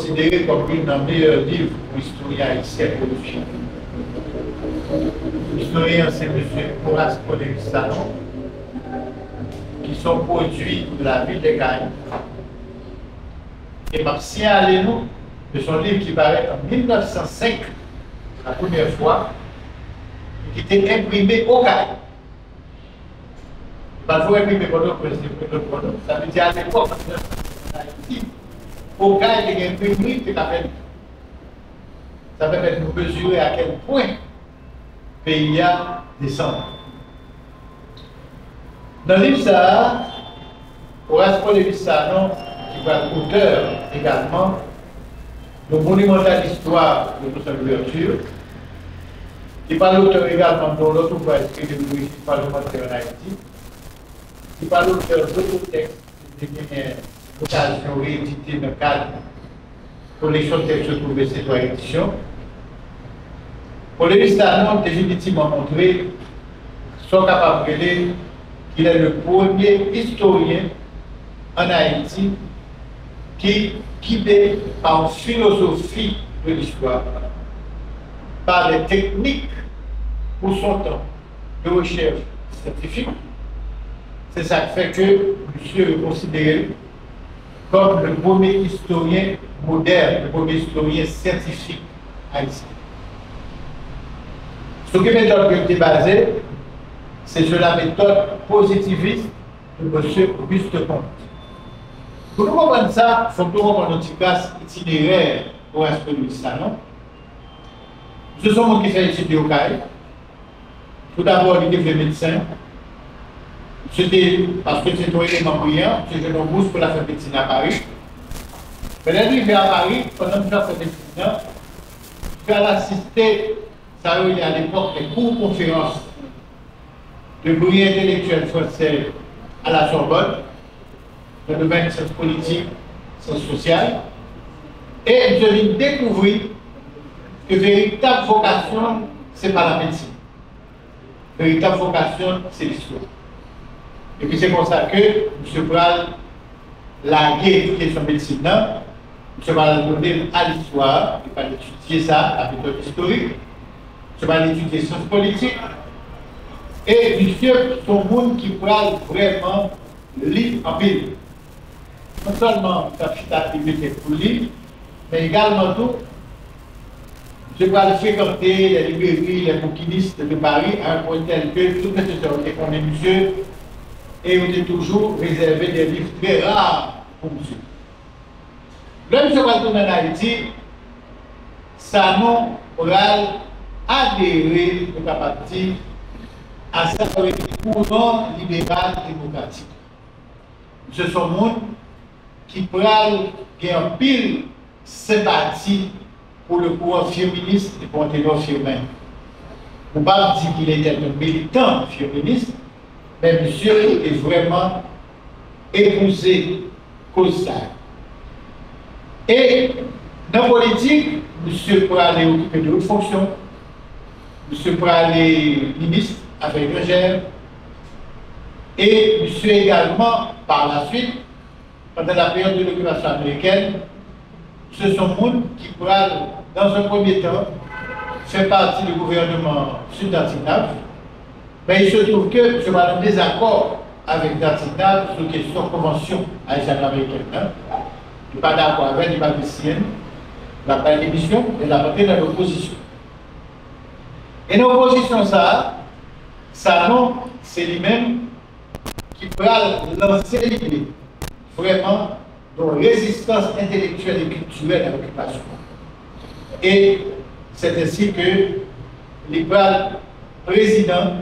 considéré comme l'un des meilleurs livres pour l'historien haïtien produit. L'historien, c'est M. Horace Paul-Lévis-Salon, qui sont produits de la ville des Caraïbes. Et Martien Allénou, de son livre qui paraît en 1905, la première fois, qui était imprimé au Caraïbes. Parfois imprimé pendant le ça veut dire à l'époque, en Haïti, au Caraïbes, il y a une imprimerie qui l'appelle. Ça permet de nous mesurer à quel point le pays a descendu. Dans le livre, ça, Horace Paul-Lévis-Salon, qui va être auteur également de monumentale histoire de notre ouverture, qui parle l'auteur également de l'autre ouvrage écrit de l'origine parlementaire en Haïti, qui parle l'auteur d'autres textes qui étaient l'occasion réédité dans le cadre de collection de textes retrouvés cette édition. Paul-Lévis-Salon a définitivement montré sont capables de dire qu'il est le premier historien en Haïti qui est par une philosophie de l'histoire, par des techniques pour son temps de recherche scientifique. C'est ça qui fait que monsieur est considéré comme le premier historien moderne, le premier historien scientifique haïtien. Ce que méthode qui était basée, c'est sur la méthode positiviste de M. Auguste Comte. Pour nous comprendre ça, il faut que nous comprenions notre classe itinéraire au respect du salon. Ce sont gens qui font étudier au Caraïbes. Tout d'abord, il était médecin. C'était parce que c'était un élément brillant, c'était une bourse pour la faire médecine à Paris. Mais l'arrivée à Paris, pendant que je faisais médecine, je vais assister, ça il y a à l'époque des cours conférences de brillants intellectuels français à la Sorbonne, dans le domaine de sciences politiques, sciences sociales, et je viens découvrir que véritable vocation, ce n'est pas la médecine. Véritable vocation, c'est l'histoire. Et puis c'est pour ça que M. Pral l'a guéri son médecine, M. Pral donner à l'histoire, il va étudier ça, la méthode historique, M. Pral étudier sciences politiques, et monsieur, son monde qui Pral vraiment lire en pile. Non seulement Capita Liberté pour lire, mais également tout. Je vais fréquenter les librairies, les bouquinistes de Paris à un point tel que tout nécessaire qu'on est monsieur et on est toujours réservé des livres très rares pour monsieur. Là, monsieur va tourner en Haïti, ça nous oral adhéré au parti à ce courant libéral démocratique. Ce sont des gens qui prennent en pile sympathie pour le courant féministe et pour le ténor féminin. On ne peut pas dire qu'il était un militant féministe, mais monsieur est vraiment épousé cause ça. Et dans la politique, monsieur peut aller occuper de hautes fonctions, monsieur peut aller ministre affaires étrangères, et monsieur également, par la suite, pendant la période de l'occupation américaine, ce sont des gens qui pourraient, dans un premier temps, faire partie du gouvernement sud-Antignave. Mais il se trouve que je vais en désaccord avec Dantignave sur la question de convention haïtiano-américaine. Il n'est pas d'accord avec les Palestiniens, il n'a pas d'émission, il a voté dans l'opposition. Et l'opposition, ça non, c'est lui-même qui pourra lancer l'idée vraiment de résistance intellectuelle et culturelle à l'occupation. Et c'est ainsi que l'Ibral président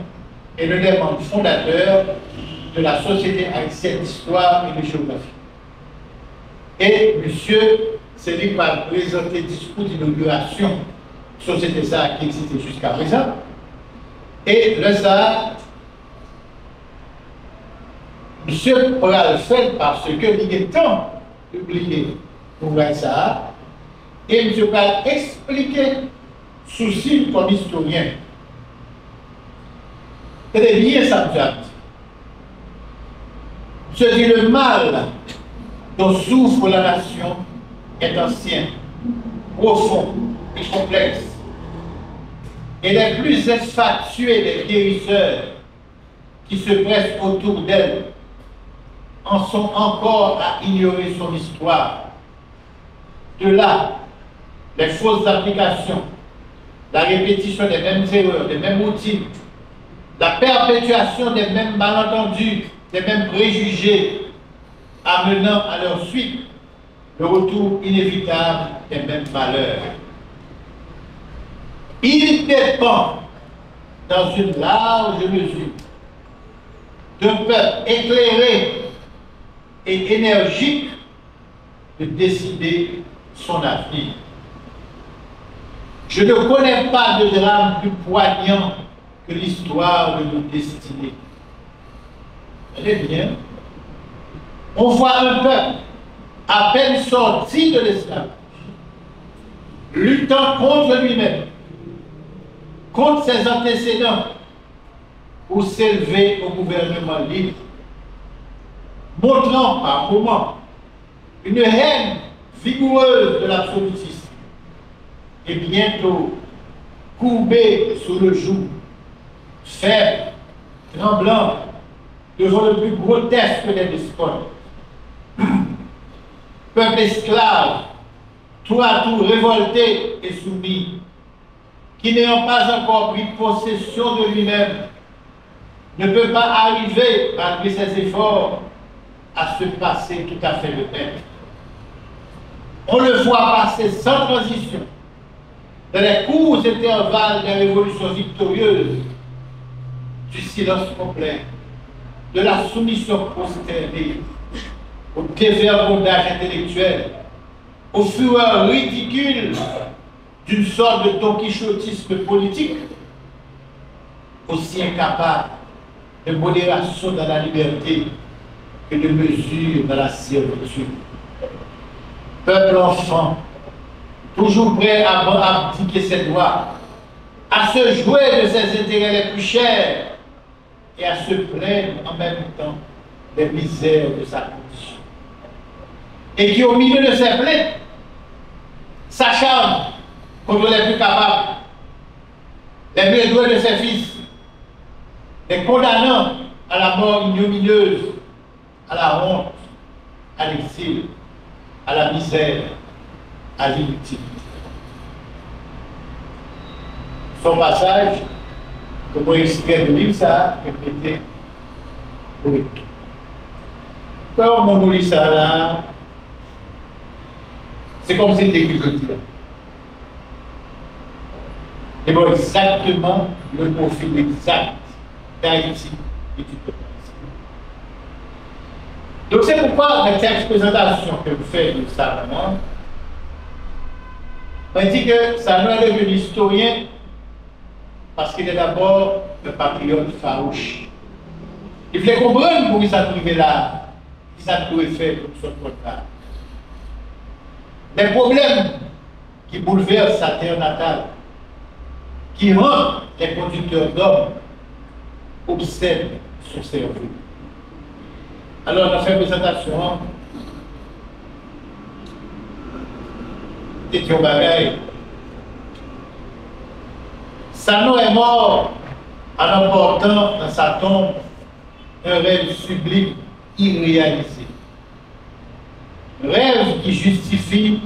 est l'un des membres fondateurs de la Société haïtienne d'histoire et de géographie. Et monsieur, c'est lui qui va présenter le discours d'inauguration, société ça qui existait jusqu'à présent. Et le ça, monsieur pourra le faire parce que il est temps de publier pour ça. Et monsieur va expliquer souci comme historien. C'est bien ça, monsieur dit le mal dont souffre la nation est ancien, profond et complexe. Et les plus infatués des guérisseurs qui se pressent autour d'elle en sont encore à ignorer son histoire. De là, les fausses applications, la répétition des mêmes erreurs, des mêmes routines, la perpétuation des mêmes malentendus, des mêmes préjugés, amenant à leur suite le retour inévitable des mêmes malheurs. Il dépend, dans une large mesure, d'un peuple éclairé et énergique de décider son avenir. Je ne connais pas de drame plus poignant que l'histoire de nos destinées. Elle est bien. On voit un peuple à peine sorti de l'esclavage, luttant contre lui-même, contre ses antécédents, pour s'élever au gouvernement libre, montrant par moments une haine vigoureuse de l'absolutisme, et bientôt courbé sous le joug, faible, tremblant, devant le plus grotesque des despotes. Peuple esclave, tout à tout révolté et soumis, qui n'ayant pas encore pris possession de lui-même, ne peut pas arriver, malgré ses efforts, à se passer tout à fait le maître. On le voit passer sans transition dans les courts intervalles des révolutions victorieuses, du silence complet, de la soumission prosternée, au dévergondage intellectuel, aux fureurs ridicules d'une sorte de tonquichotisme politique, aussi incapable de modération dans la liberté que de mesure dans la servitude. Peuple enfant, toujours prêt à abdiquer ses droits, à se jouer de ses intérêts les plus chers et à se plaindre en même temps des misères de sa condition. Et qui, au milieu de ses plaintes, s'acharne contre les plus capables, les mieux doués de ses fils, les condamnant à la mort ignominieuse, à la honte, à l'exil, à la misère, à l'inutilité. Son passage, comme on extrait de livre, ça a répété pour tout. Quand on lit ça là, c'est comme si c'était quelque chose. Et bon, exactement le profil exact d'Haïti et du peuple. Donc c'est pourquoi la texte présentation que vous faites de Salomon, on dit que Salomon est devenu historien parce qu'il est d'abord un patriote farouche. Il voulait comprendre pourquoi il s'est trouvé là, il s'est trouvé fait pour son contrat. Les problèmes qui bouleversent sa terre natale, qui rendent les conducteurs d'hommes, obsèdent son cerveau. Alors, on a fait une présentation. C'était un bagaille. Salomon est mort en emportant dans sa tombe un rêve sublime irréalisé. Rêve qui justifie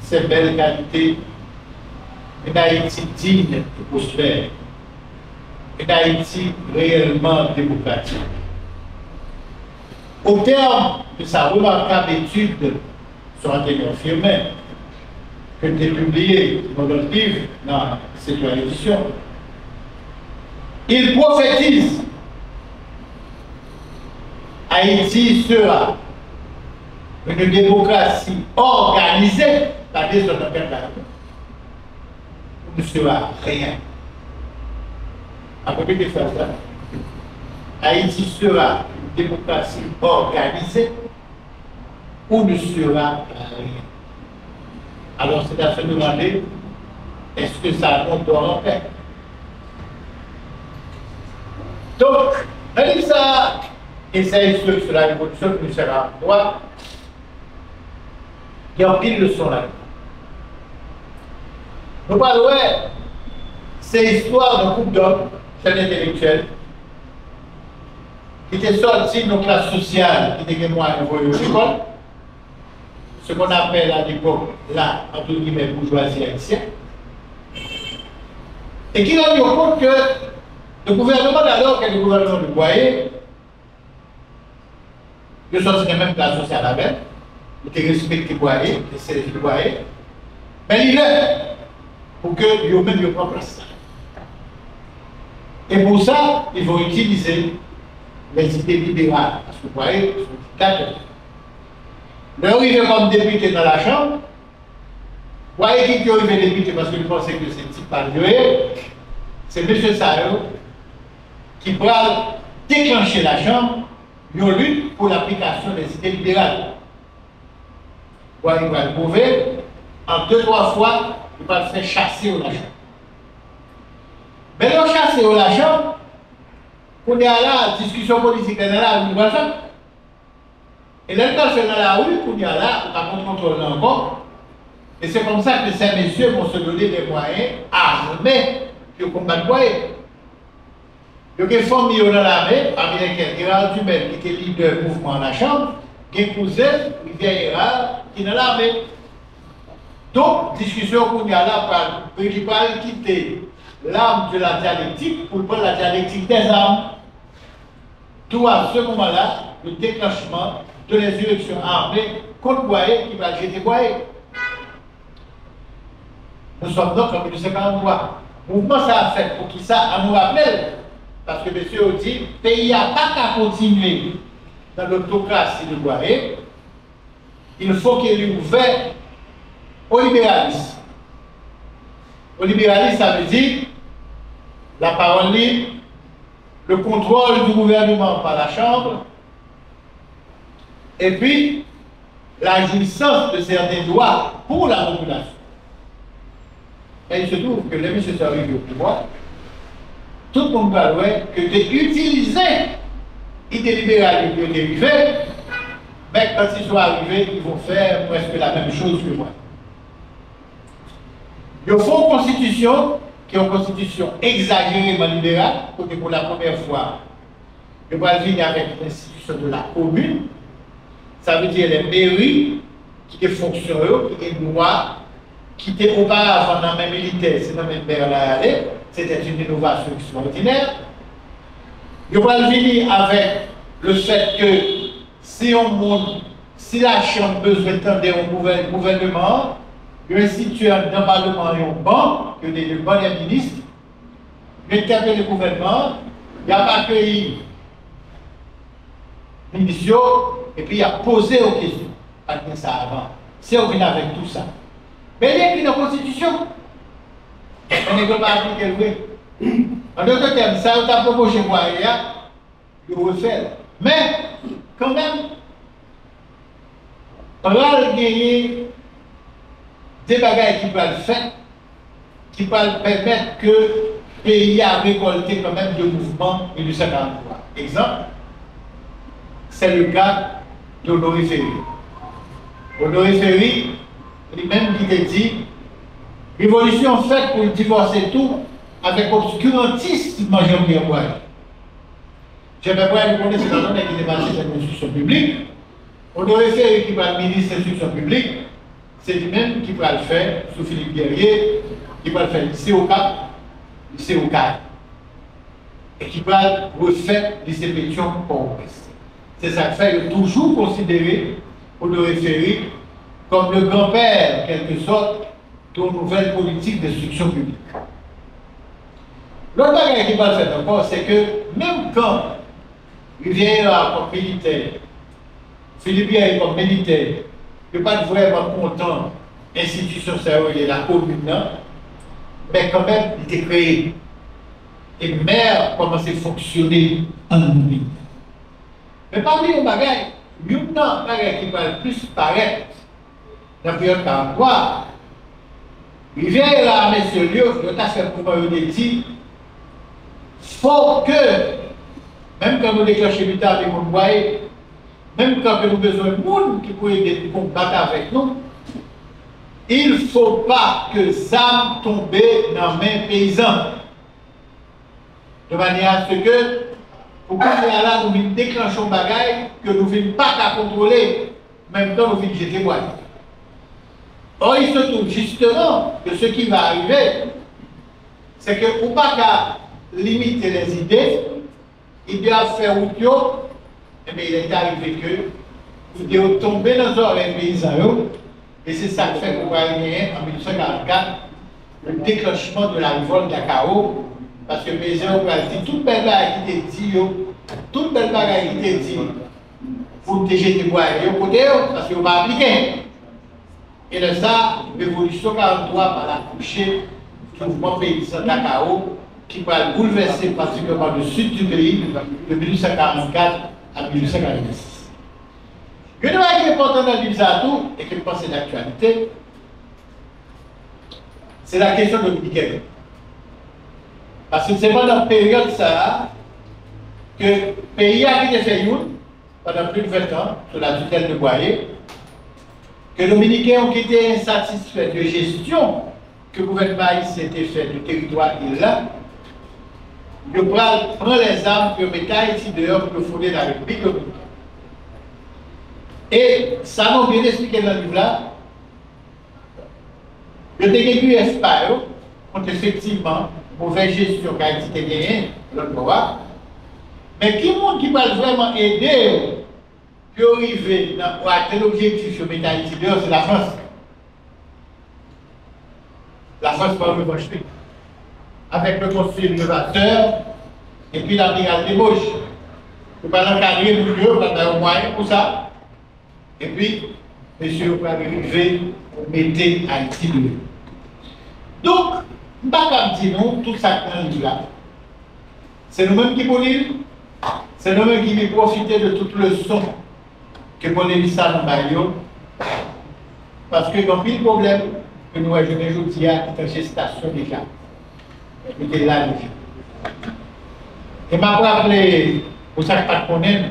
ses belles qualités. Une Haïti digne et prospère. Une Haïti réellement démocratique. Au terme de sa remarquable étude sur Anténion Firmin, que j'ai publié dans notre livre, dans cette édition, il prophétise Haïti sera une démocratie organisée par des autres personnes. Ne sera rien. Après de faire ça, Haïti sera une démocratie organisée ou ne sera rien. Alors c'est à se demander, est-ce que ça nous doit en faire? Donc, on dit ça, essaye sur la révolution qui sera droite. Il y a pile de leçons là. Nous parlons, c'est l'histoire d'un groupe d'hommes, jeunes intellectuels, qui étaient sortis de nos classes sociales, qui étaient moins envoyés à l'école, ce qu'on appelle à l'époque, là, entre guillemets, bourgeoisie haïtienne, et qui ont rendu compte que le gouvernement d'alors, que le gouvernement de Boyer, ils sont sortis de la même classe sociale avec, ils étaient respectés Boyer, ils étaient de Boyer, mais il est pour que eux-mêmes ne prennent place. Et pour ça, ils vont utiliser les idées libérales, parce que vous voyez, ils sont dictateurs. Leur arrivé comme député dans la Chambre, vous voyez qui est arrivé député parce que vous pensez que c'est type pas c'est M. Sayo qui va déclencher la Chambre une lutte pour l'application des idées libérales. Vous voyez, il va le prouver, en 2-3 fois, il va se faire chasser au la Chambre. Mais le chasser au la Chambre, on est à la discussion politique, on est là, on va faire. Et là, quand c'est dans la rue, on est là, on va contrôler encore. Et c'est comme ça que ces messieurs vont se donner des moyens armés pour combattre Boyer. Il y a des femmes dans l'armée, parmi lesquelles Gérard Dumel, qui était leader du mouvement à la Chambre, qui est cousin, Rivière Gérard, qui est dans l'armée. Donc, discussion qu'on y a là, qui va quitter l'arme de la dialectique pour prendre la dialectique des armes. Tout à ce moment-là, le déclenchement de l'insurrection armée contre Boyer qui va jeter Boyer. Nous sommes donc en 1943. Le mouvement ça a fait pour qui ça, à nous rappeler, parce que monsieur a dit, le pays n'a pas qu'à continuer dans l'autocratie de Boyer, il faut qu'il est ouvert au libéralisme. Au libéralisme, ça veut dire la parole libre, le contrôle du gouvernement par la Chambre, et puis la jouissance de certains droits pour la population. Et il se trouve que les messieurs sont arrivés au pouvoir, tout le monde parlait que d'utiliser l'idée libérale qui est arrivée, mais quand ils sont arrivés, ils vont faire presque la même chose que moi. Ils font une constitution qui est une constitution exagérément libérale, côté pour la première fois, ils vont venir avec l'institution de la commune. Ça veut dire les mairies qui fonctionnent, qui ont droit, qui étaient auparavant dans les militaires, c'est dans les maires là, c'était une innovation extraordinaire. Ils vont venir avec le fait que si on monte, si la Chambre a besoin d'un gouvernement, il institue un emballement et un banc, que des premiers ministres, il interpelle le gouvernement, il a accueilli les missions, et puis il a posé aux questions. Pas de ça avant. Si on vient avec tout ça. Mais il y a écrit dans la Constitution. On ne peut pas appliquer le oui. En d'autres termes, ça, on a proposé moi, il refait. Mais, quand même, on va gagner des bagages qui peuvent le faire, qui peuvent permettre que le pays a récolté quand même de mouvements et de 53. Exemple, c'est le cas d'Honoré Ferry. Honoré Ferry, lui-même qui t'a dit, révolution faite pour divorcer tout avec obscurantisme Jean-Pierre Boyer. Jean-Pierre Boyer, vous connaissez dans l'homme qui est passé cette instruction publique. Honoré Ferry qui va le ministre de l'instruction publique, c'est lui-même qui va le faire sous Philippe Guerrier, qui va le faire lycée au Cap, lycée au Cap, et qui va refaire lycée Pétion Port-au-Prince. C'est ça qui fait toujours considéré Honoré Ferry comme le grand-père, en quelque sorte, de nouvelle politique d'instruction publique. L'autre bagage qui va le faire encore, c'est que même quand Rivière comme militaire, Philippe Guerrier comme militaire, ne pas vraiment content de l'institution sérieuse la commune, mais quand même, il était créé. Et maire commence à fonctionner en lui. Mais parmi les bagages, il y a un bagage qui va le plus paraître dans la période 43. Il vient là, messieurs, il a fait pour me dire, il faut que, même quand nous déclenchons l'État avec le Boyer, même quand nous avons besoin de monde qui peut aider pour combattre avec nous, il ne faut pas que ZAM tombe dans les mains paysans. De manière à ce que, pour qu'on ait là, nous venons déclencher un bagage que nous ne venons pas qu'à contrôler, en même temps nous venons jeter bois. Or, il se trouve justement que ce qui va arriver, c'est que pour ne pas qu'à limiter les idées, il doit faire route, et bien il est arrivé que il doit tomber dans les paysans, et c'est ça qui fait qu'on va gagner en 1944 le déclenchement de la révolte d'Akao, parce que les paysans ont dit toute belle bagarre qui était dit, toute belle bagarre qui était dit, pour te jeter bois, parce qu'ils n'ont pas appliqué. Et de ça, l'évolution 43 va accoucher du mouvement paysan d'Akao qui va bouleverser particulièrement le sud du pays de 1844 à 1846. Une chose qui est importante dans l'Ibzatou et que je pense c'est d'actualité, c'est la question dominicaine. Parce que c'est pendant la période ça que le pays a été fait pendant plus de 20 ans sous la tutelle de Boyer, que les Dominicains ont été insatisfaits de gestion que le gouvernement s'était fait du territoire là. Je prends les armes que mettent Haïti dehors pour fonder la République dominicaine. Et ça m'a bien expliqué dans le livre là. Je t'ai dit espace contre effectivement mauvaise gestion qu'Haïti a gagnée, l'autre pouvoir. Mais qui monde qui va vraiment aider pour arriver à atteindre l'objectif de mettre Haïti dehors, c'est la France. La France par le revanche. Avec le conseil innovateur et puis l'amiral débauche. Vous pouvez l'encadrer le lieu, vous avez un moyen pour ça. Et puis, monsieur, vous pouvez arriver pour mettre Haïti dehors. Donc, je ne vais pas dire non, tout ça qui est là. C'est nous-mêmes qui pour l'île, c'est nous-mêmes qui vais profiter de toute leçon que pour les ça dans parce que dans le problème que nous avons aujourd'hui, c'est une gestation déjà. C'était là déjà. Et m'a rappelé, pour ça que pas de connaître,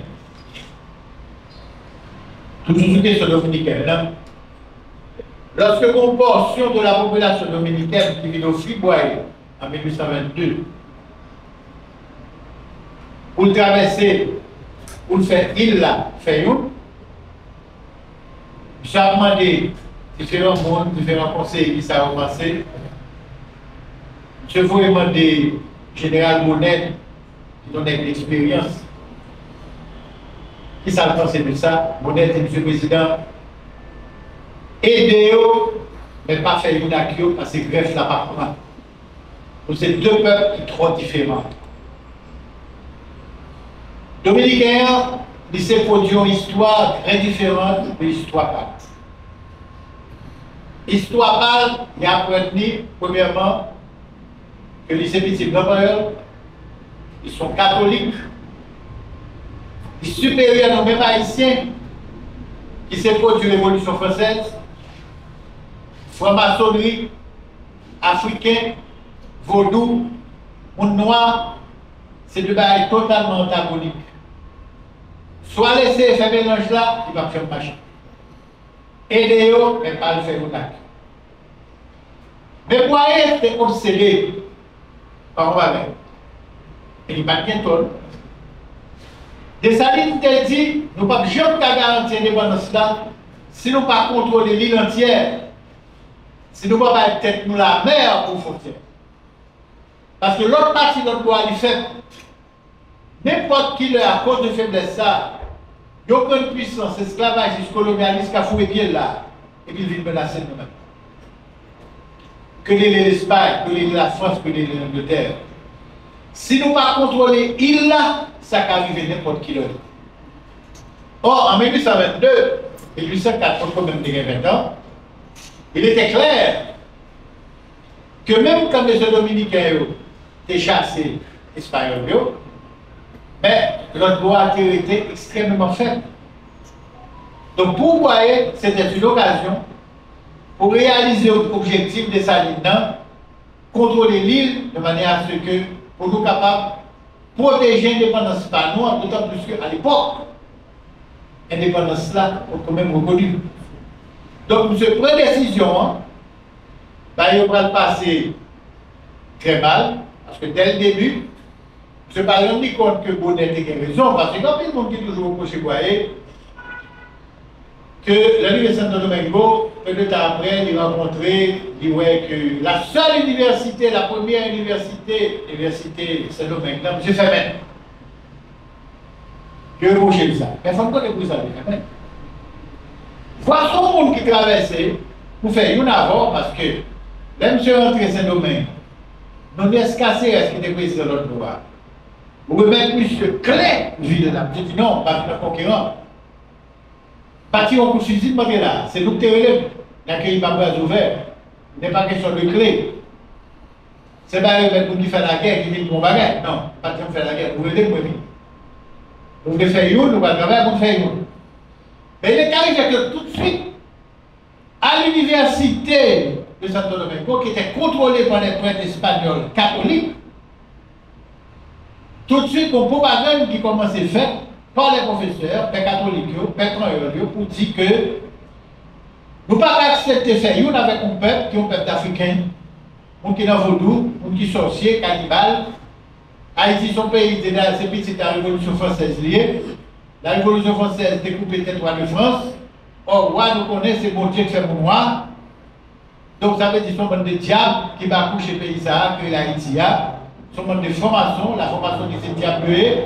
toujours une question dominicaine. Lorsque une portion de la population dominicaine qui vit au Fribourg en 1822, pour traverser, pour faire île là, faire où, j'ai demandé différents mondes, différents conseils qui sont commencé. Je vous demander Général Bonnet, qui donne l'expérience. Qui s'est pensé de ça? Bonnet, M. le Président. Aidez-vous, mais pas faire une acquis parce que greffe la pas comment. Donc c'est deux peuples qui sont trop différents. Dominicains, ils se produisent une histoire très différente de l'histoire parle. L'histoire parle, il y a appris, premièrement, que les petits blancs, ils sont catholiques, ils sont supérieurs aux mêmes haïtiens qui se produisent l'évolution française, franc-maçonnerie, africain, vaudou, monde noir, c'est deux bagages totalement antagoniques. Soit laisser faire mélange là, il va faire machin. Aidez-vous, mais pas le faire au tac. Mais pourquoi être obsédé par un bagage? Il n'y a pas de bientôt. Dessalines te dit, nous ne pouvons jamais garantir l'indépendance là si nous ne pas contrôler l'île entière. Si nous ne pouvons pas être tête nous la mer pour frontière. Parce que l'autre partie de notre droit est fait. N'importe qui, à cause de faiblesse, ça, il n'y a aucune puissance, esclavagiste, colonialiste qui a foué bien là. Et puis il vient menacer nous-mêmes. Que l'Espagne, que la France, que l'Angleterre. Si nous ne pas contrôler l'île là, ça peut arriver n'importe qui d'autre. Or, en 1822, et 1804, quand même 20 ans, il était clair que même quand les Dominicains étaient chassés espagnols, mais leur droit était extrêmement faible. Donc, pour vous voyez, c'était une occasion pour réaliser l'objectif de Salines, contrôler l'île de manière à ce que, pour nous capables de protéger l'indépendance par nous, d'autant plus qu'à l'époque, l'indépendance là est quand même reconnue. Donc, nous prenons décision bah, il va le passer très mal, parce que dès le début, je ne me suis pas rendu compte que Bonnet a raison, parce que quand il y a monde qui est toujours reproché que l'Université de Santo Domingo, peu de temps après, il a rencontré, il voit que la seule université, la première université, l'Université Saint-Domingue, M. Femen, que reproché ça. Personne ne connaît pour ça, Femen. Voici le monde qui traversait pour faire une avant, parce que, même si on rentre à Saint-Domingue, nous laissons casser ce qui était président de l'autre pouvoir. Vous remettez plus de clés, ville de la petite, non, pas de concurrent. Bâtir un coup de fusil, là, c'est nous qui relève. L'accueil pas bras ouvert. Il n'est pas question de clé. C'est pas eux qui fait la guerre, qui dit qu'on va gagner. Non, pas de faire la guerre. Vous voulez moi vous voulez faire une, nous allons travailler pour faire une. Mais il est arrivé que tout de suite, à l'université de Santo Domingo, qui était contrôlée par les prêtres espagnols catholiques, tout de suite, une propagande qui commence à faire par les professeurs, les catholiques, les croyants, pour dire que nous ne pouvons pas accepter de faire une avec un peuple qui est un peuple d'Africains, un qui est dans vaudou, un qui est sorcier, cannibale. Haïti, son pays, c'est petit la Révolution française liée. La Révolution française découpait les rois de France. Or, roi, nous connaissons, c'est bon Dieu qui fait pour moi. Donc, ça veut dire son monde de diable qui va coucher le pays ça, que l'Haïti a. Son monde de formation, la formation qui s'est diablouée.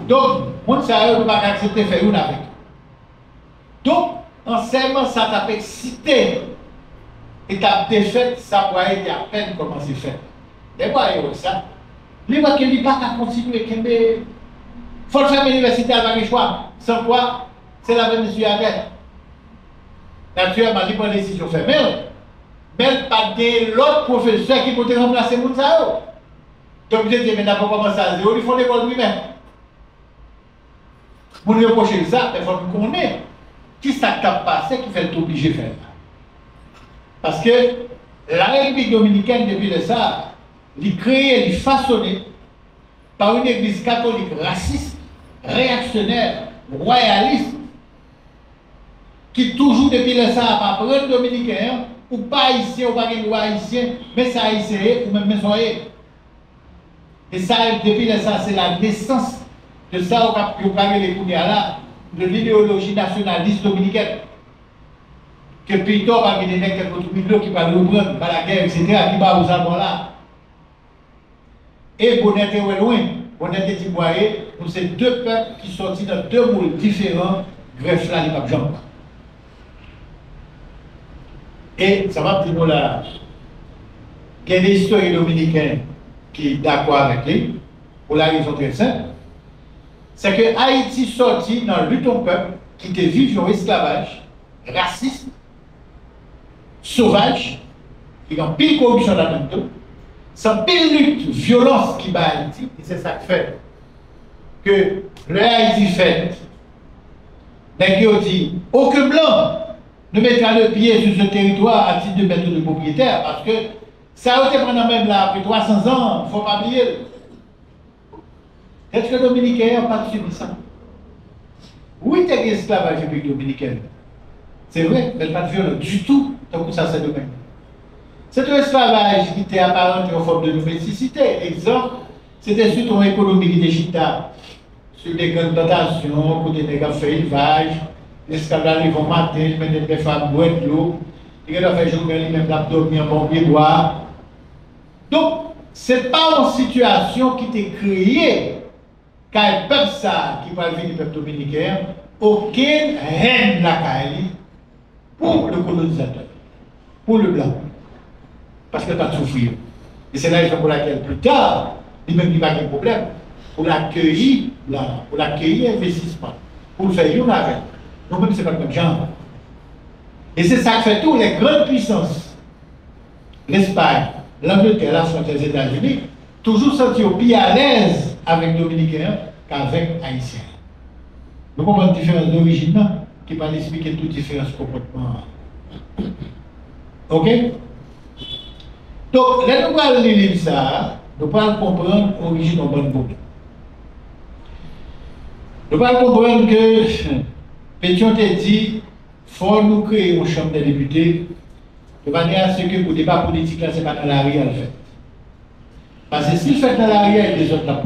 Donc, mon sérieux ne va pas accepter de faire une avec. Donc, enseignement, ça t'a excité. Et ta défaite, ça va être à peine comment c'est fait. Et quoi, ça? Les gens qui ne pas continuer, il faut faire l'université avec le choix. Sans quoi, c'est la même monsieur avec. Naturellement, il prend une décision fermée. Mais pas de l'autre professeur qui peut remplacer mon sérieux. Donc, je dis, mais d'abord, comment ça, il faut l'école lui-même. Pour nous reprocher ça, il faut nous connaître qui ça t'a passé qui fait l'obligé de faire. Parce que la République dominicaine, depuis ça, elle créée, elle façonnée par une église catholique raciste, réactionnaire, royaliste, qui toujours depuis ça n'a pas prendre dominicain, ou pas haïtien, ou pas haïtien, mais ça haïtien, ou même soyez. Et ça, depuis ça, c'est la naissance de ça, on a les là, de l'idéologie nationaliste dominicaine. Que Pito va venir avec quelques millions qui va reprendre par la guerre, etc., qui va aux arbres là. Et Bonnet est loin. Bonnet est Tiboyé, nous c'est deux peuples qui sont sortis dans deux moules différents, greffe là, les papes Jean. Et ça va dire là, qu'il y a des historiens dominicains qui sont d'accord avec lui, pour la raison très simple, c'est que Haïti sorti dans le lutte au peuple qui était vivre en esclavage, raciste, sauvage, qui a pile corruption là-dedans, sans pile lutte, violence qui bat Haïti, et c'est ça qui fait que le Haïti fait, qui ont dit aucun blanc ne mettra le pied sur ce territoire à titre de maître de propriétaire, parce que ça a été pendant même là, après 300 ans, il ne faut pas oublier. Est-ce que les Dominicains n'ont pas subi ça? Oui, il y a des esclavages en République dominicaine. C'est vrai, mais pas de violence du tout, tant que ça c'est domaine. C'est un esclavage qui était apparent en forme de domesticité. Exemple, c'était sur ton économie qui était chita, sur des grandes plantations, côté des gars fait élevage, les esclaves ils vont mater, mettre des femmes boire de l'eau, ils vont faire journée, même l'abdomen en bon pied boire. Donc, ce n'est pas une situation qui était créée. Car le peuple ça, qui parle du peuple dominicain, aucune haine la Kaili pour le colonisateur, pour le blanc. Parce qu'il n'a pas de souffrir. Et c'est la raison pour laquelle plus tard, lui-même il n'a pas de problème, pour l'accueillir investissement, pour le faire une avec. Donc même c'est pas le même genre. Et c'est ça qui fait tout, les grandes puissances, l'Espagne, l'Angleterre, la France, les États-Unis, toujours sentir plus à l'aise avec les Dominicains qu'avec les Haïtiens. Nous comprenons la différence d'origine qui va expliquer toute différence de comportement. Ok? Donc, là, nous allons lire ça, nous allons comprendre l'origine de bonne boucle. Nous allons comprendre que Pétion t'a dit, il faut nous créer une chambre des députés de manière à ce que le débat politique, là, ce n'est pas dans la rue, en fait. Parce que s'il fait dans la rue, il y a des autres là.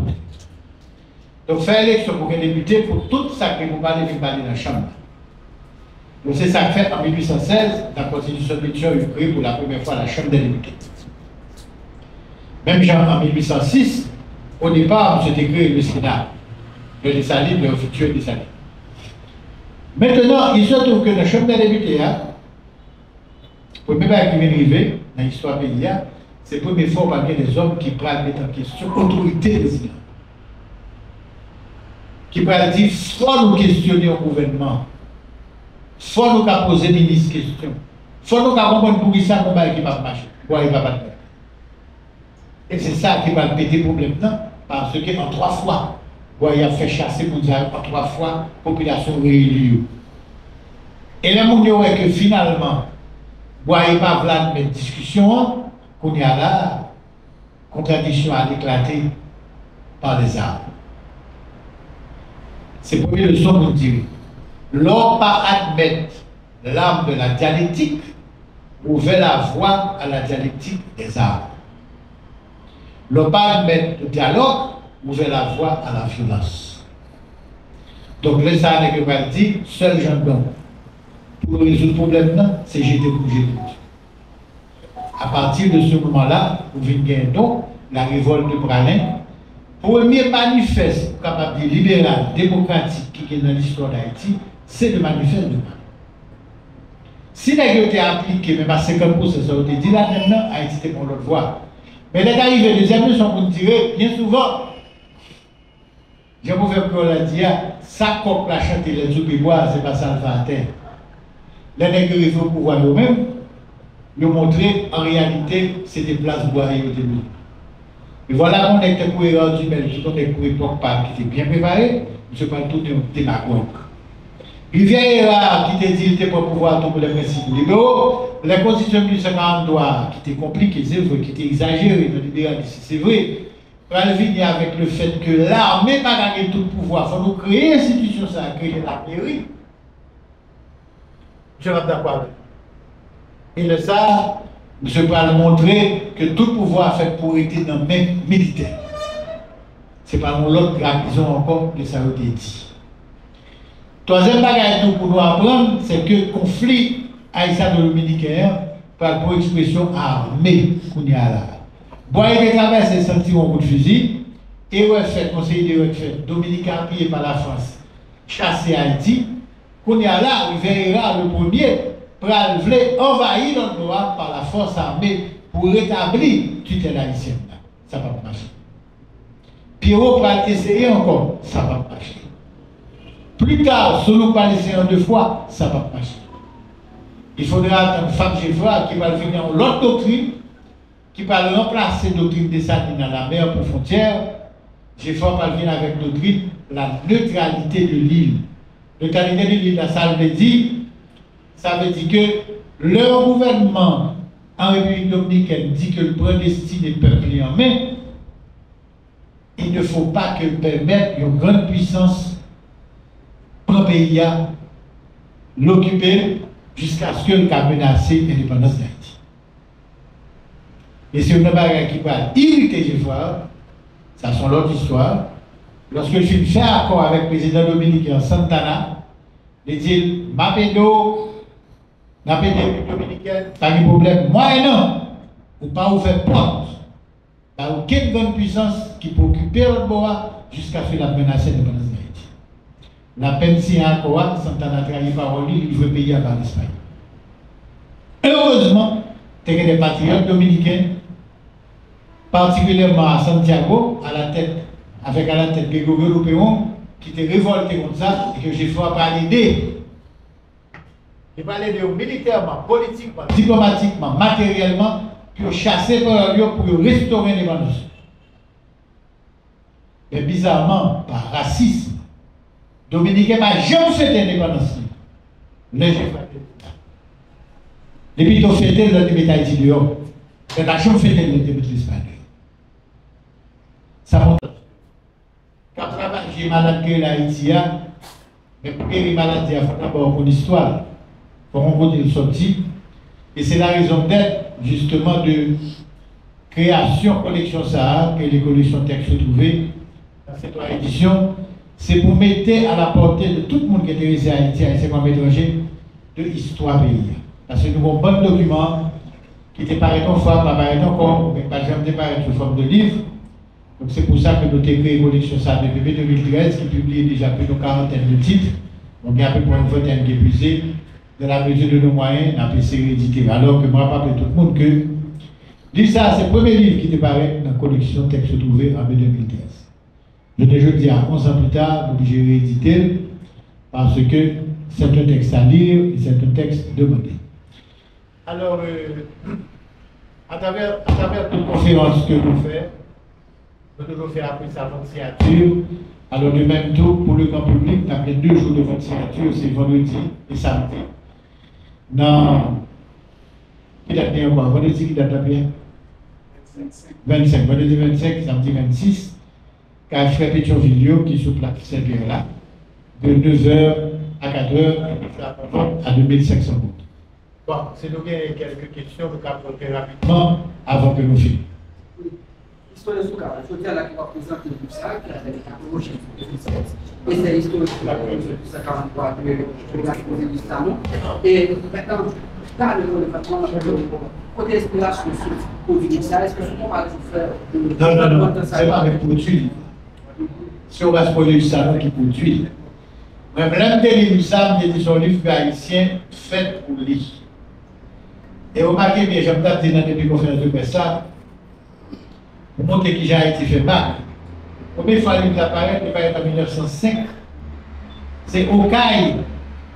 Donc, faire élection pour un député, pour tout ça que vous parlez, vous parlez dans la Chambre. Donc, c'est ça que fait en 1816, la Constitution de Mitchell a créé pour la première fois la Chambre des députés. Même genre en 1806, au départ, c'était créé le Sénat, le Dessalines, le futur Dessalines. Maintenant, il se trouve que dans la Chambre des députés, le premier qui vient arriver dans l'histoire du pays, c'est la première fois qu'il y a des hommes qui prennent mettre en question l'autorité des États. Qui prennent dire, il faut nous questionner au gouvernement. Il faut nous poser des questions. Il faut nous comprendre pour qui ça ne va pas marcher. Pourquoi il ne va pas faire. Et c'est ça qui va péter le problème, non? Parce qu'en 3 fois, il a fait chasser pour dire en 3 fois, la population réélue. Et là, on dirait que finalement, il n'y a pas de discussion, qu'on y a là, contradiction à éclater par les armes. C'est pour une leçon pour dire. L'homme pas admettre l'arme de la dialectique, ouvert la voie à la dialectique des armes. L'homme pas admettre le dialogue, ouvert la voie à la violence. Donc, les armes que va dire, seul Jean Blanc, pour résoudre le problème, c'est jeter pour jeter. À partir de ce moment-là, vous venez donc la révolte de Bralin. Premier manifeste capable de libéral, démocratique qui est dans l'histoire d'Haïti, c'est le manifeste de Bralin. Si la été appliquée, même à 50%, ça aurait été dit là maintenant, Haïti était pour l'autre voie. Mais les arrivés, les amis sont pour tirer, bien souvent. J'ai pour faire que l'a dit, ça coupe la chante les Zoubibois, c'est pas ça le va à terre. Les nègres il faut pouvoir eux-mêmes, nous montrer en réalité c'était place bois et au début. Et voilà qu'on était cohérent du Belgique, on est pour époque qui était bien préparé, je parle tout de démagogue. Rivière qui te dit qu'il n'était pas pouvoir tomber les principes libéraux, la constitution de 1943 qui était compliquée, c'est vrai, qui était exagérée dans l'idéalisme, c'est vrai. Pour venir avec le fait que l'armée n'a pas gagné tout le pouvoir, il faut nous créer une institution, ça a créé la mairie. Je vais d'accord. Et le ça, je vais montrer que tout le pouvoir fait pour être dans le même militaire. Ce n'est pas l'autre garnison encore que ça a été dit. Troisième bagage pour nous apprendre, c'est que le conflit haïtien-dominicain par pour expression armée qu'on y a là. Bois et traversé sentir un coup de fusil, et refait, conseiller de refait, dominicain pillé par la France, chassé Haïti, qu'on y a là, il verra le premier, pour envahir notre droit par la force armée pour rétablir tutelle haïtienne. Ça va pas marcher. Pierrot va essayer encore, ça va pas marcher. Plus tard, si nous pas essayer en 2 fois, ça va pas marcher. Il faudra attendre Fab Gévra qui va venir en l'autre doctrine, qui va remplacer la doctrine des Salines dans la mer pour frontière. Gévra va venir avec la doctrine la neutralité de l'île. Neutralité de l'île, ça veut dire que leur gouvernement en République dominicaine dit que le prédestiné peuple est en main. Il ne faut pas que permettre une grande puissance pour le pays à l'occuper jusqu'à ce que le cas menace l'indépendance d'Haïti. Et c'est une barrière qui va irriter Gévra, ça c'est l'autre histoire. Lorsque je fais accord avec le président dominicain Santana, il dit Mapédo, la République dominicaine, pas de problème. Moi et non, ou pas ouvert porte. Il n'y a aucune grande puissance qui peut occuper le bois jusqu'à ce que la menace l'indépendance d'Haïti. La peine si encore, Santana trahi parole, il veut payer à l'Espagne. Heureusement, il y a des patriotes dominicains, particulièrement à Santiago, avec à la tête Gregorio Lopéon, qui étaient révoltés contre ça et que j'ai fait parler d'eux. J'ai parlé d'eux militairement, politiquement, diplomatiquement, matériellement, pour chasser par eux pour restaurer l'indépendance. Mais bizarrement, par racisme, Dominicain n'a jamais fait l'indépendance. Les gens depuis qu'ils ont fait le début d'Haïti dehors, ils n'ont jamais fait le début de l'Espagne. Ça montre. Quand j'ai malade que l'Haïti a, mais pour guérir maladie, il faut d'abord une histoire. Pour on côté sorti, Et c'est la raison d'être, justement, de création collection Sahara et les collections textes retrouvées dans cette édition. C'est pour mettre à la portée de tout le monde qui est intéressé à Haïti, Haïtien comme étranger, de l'histoire pays. Parce que nous avons un bon document qui était pareil en forme, pareil encore, mais par exemple, pareil sous forme de livre. Donc c'est pour ça que nous avons créé une collection Sahara depuis 2013 qui publie déjà plus de 40 de titres. Donc il y a à peu près une vingtaine qui est épuisée. Dans la mesure de nos moyens, on a essayé d'éditer. Alors que moi, je rappelle tout le monde que ça, c'est le premier livre qui était paru dans la collection Texte Retrouvé en 2013. Je te dis à 11 ans plus tard, nous obligé de rééditer parce que c'est un texte à lire et c'est un texte demandé. Alors, à travers toute conférence que nous faisons, nous devons faire après sa vente signature. Alors, de même tout, pour le grand public, nous avons 2 jours de vente signature, c'est vendredi et samedi. Non. Qui date bien quoi? Vendredi qui date bien? 25. Vendredi 25, samedi 26. Car frère Pétionville qui est sur place cette là de 2h à 4h à 2500 gouttes. Bon, c'est donc quelques questions que nous avons très rapidement avant que nous finissions. L'histoire de Soukara, je tiens à la qui va présenter tout ça, qui a été approché et c'est l'histoire de 1943 de la posée du salon. Et maintenant, dans le département, côté inspiration pour dire ça, est-ce que vous pouvez faire Non, c'est pas avec produit. Si on va se poser du salon qui produit. Mais l'un des livres, ça, c'est son livre haïtien fait pour lui. Et remarquez bien, j'aime bien dire dans les conférences de presse ça, pour montrer qui j'ai Haïti fait mal. Combien de fois le livre apparaît, il va être en 1905. C'est au CAI,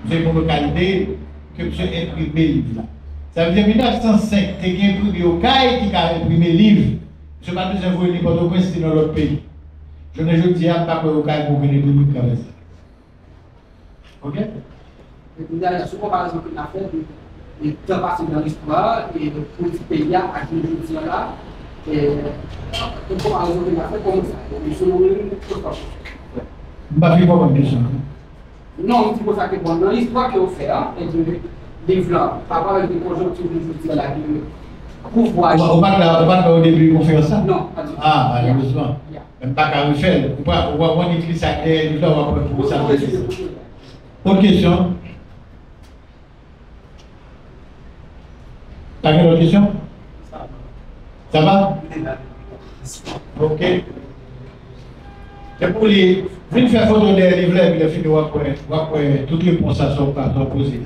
j'ai mon localité, que je imprimé le livre là. Ça veut dire 1905, tu as imprimé au CAI qui a imprimé le livre. Je ne vais pas nous envoyer n'importe quoi, c'était dans l'autre pays. Je ne dis pas que au CAI pour venir imprimer comme ça. Ok? D'ailleurs, ce comparaison qu'on a fait, il est passé dans l'histoire et le petit pays à qui je dis là, et une comparaison qu'on a fait comme ça. Je suis pas fait comme question. Non, c'est pour ça que dans l'histoire qu'on fait, des livres, par rapport avec des conjonctures de là, pouvoir. On va au début qu'on fait ça? Non, pas du tout. Ah, malheureusement. Même pas qu'à refaire. On va écrire ça, on va pour ça. Autre question? T'as une autre question? Ça va? Ok. Et pour les. Venez faire photo des livres et puis les filles, on va toutes les réponses à son posées.